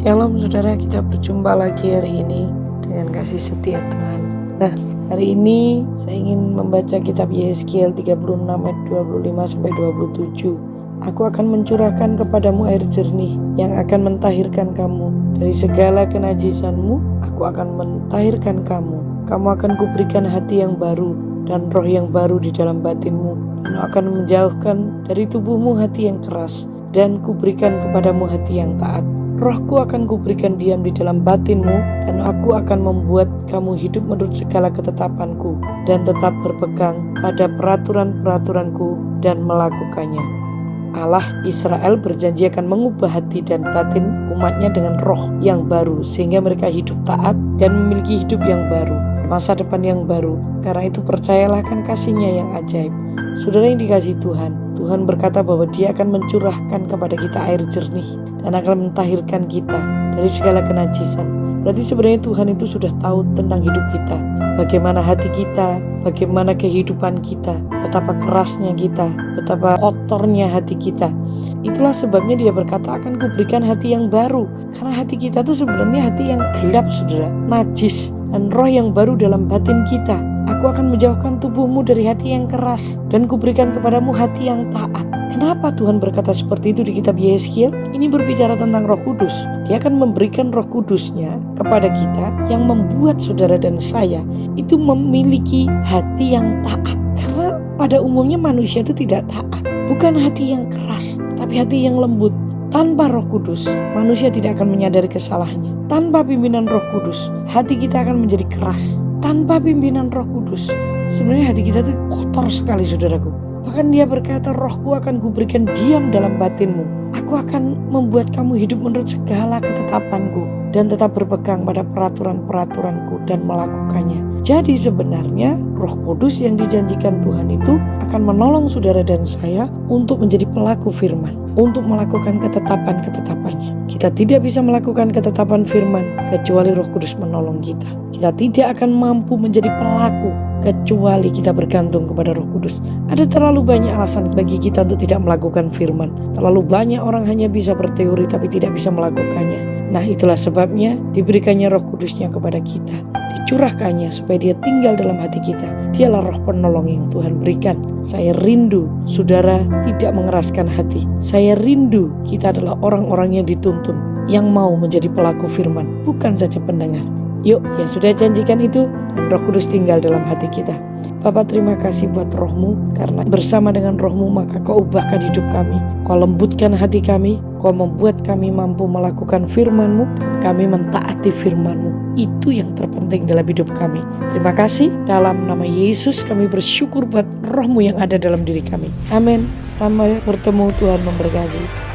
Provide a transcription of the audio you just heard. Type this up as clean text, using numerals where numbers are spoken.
Shalom saudara, kita berjumpa lagi hari ini dengan kasih setia Tuhan. Nah, hari ini saya ingin membaca kitab Yeskiel 36 ayat 25-27. Aku akan mencurahkan kepadamu air jernih yang akan mentahirkan kamu. Dari segala kenajisanmu, aku akan mentahirkan kamu. Kamu akan kuberikan hati yang baru dan roh yang baru di dalam batinmu. Dan akan menjauhkan dari tubuhmu hati yang keras, dan kuberikan kepadamu hati yang taat. Rohku akan kuberikan diam di dalam batinmu, dan aku akan membuat kamu hidup menurut segala ketetapanku, dan tetap berpegang pada peraturan-peraturanku dan melakukannya. Allah Israel berjanji akan mengubah hati dan batin umatnya dengan roh yang baru, sehingga mereka hidup taat dan memiliki hidup yang baru, masa depan yang baru. Karena itu percayalah akan kasih-Nya yang ajaib. Saudara yang dikasihi Tuhan, Tuhan berkata bahwa Dia akan mencurahkan kepada kita air jernih dan akan mentahirkan kita dari segala kenajisan. Berarti sebenarnya Tuhan itu sudah tahu tentang hidup kita, bagaimana hati kita, bagaimana kehidupan kita, betapa kerasnya kita, betapa kotornya hati kita. Itulah sebabnya Dia berkata akan kuberikan hati yang baru. Karena hati kita itu sebenarnya hati yang gelap, saudara, najis, dan roh yang baru dalam batin kita. Aku akan menjauhkan tubuhmu dari hati yang keras, dan kuberikan kepadamu hati yang taat. Kenapa Tuhan berkata seperti itu di kitab Yeskiel? Ini berbicara tentang Roh Kudus. Dia akan memberikan Roh Kudus-Nya kepada kita yang membuat saudara dan saya itu memiliki hati yang taat. Karena pada umumnya manusia itu tidak taat. Bukan hati yang keras, tapi hati yang lembut. Tanpa Roh Kudus, manusia tidak akan menyadari kesalahannya. Tanpa pimpinan Roh Kudus, hati kita akan menjadi keras. Tanpa pimpinan Roh Kudus, sebenarnya hati kita itu kotor sekali, saudaraku. Bahkan Dia berkata, rohku akan kuberikan diam dalam batinmu. Aku akan membuat kamu hidup menurut segala ketetapanku, dan tetap berpegang pada peraturan-peraturanku dan melakukannya. Jadi sebenarnya Roh Kudus yang dijanjikan Tuhan itu akan menolong saudara dan saya untuk menjadi pelaku firman, untuk melakukan ketetapan-ketetapannya. Kita tidak bisa melakukan ketetapan firman kecuali Roh Kudus menolong kita. Kita tidak akan mampu menjadi pelaku kecuali kita bergantung kepada Roh Kudus. Ada terlalu banyak alasan bagi kita untuk tidak melakukan firman. Terlalu banyak orang hanya bisa berteori tapi tidak bisa melakukannya. Nah, itulah sebabnya diberikannya Roh Kudus-Nya kepada kita, dicurahkannya supaya Dia tinggal dalam hati kita. Dialah roh penolong yang Tuhan berikan. Saya rindu saudara tidak mengeraskan hati. Saya rindu kita adalah orang-orang yang dituntun, yang mau menjadi pelaku firman, bukan saja pendengar. Yuk, ya sudah janjikan itu, dan Roh Kudus tinggal dalam hati kita. Bapa, terima kasih buat Roh-Mu, karena bersama dengan Roh-Mu maka Kau ubahkan hidup kami, Kau lembutkan hati kami, Kau membuat kami mampu melakukan firman-Mu, dan kami mentaati firman-Mu. Itu yang terpenting dalam hidup kami. Terima kasih, dalam nama Yesus kami bersyukur buat Roh-Mu yang ada dalam diri kami. Amin. Sampai bertemu, Tuhan memberkati.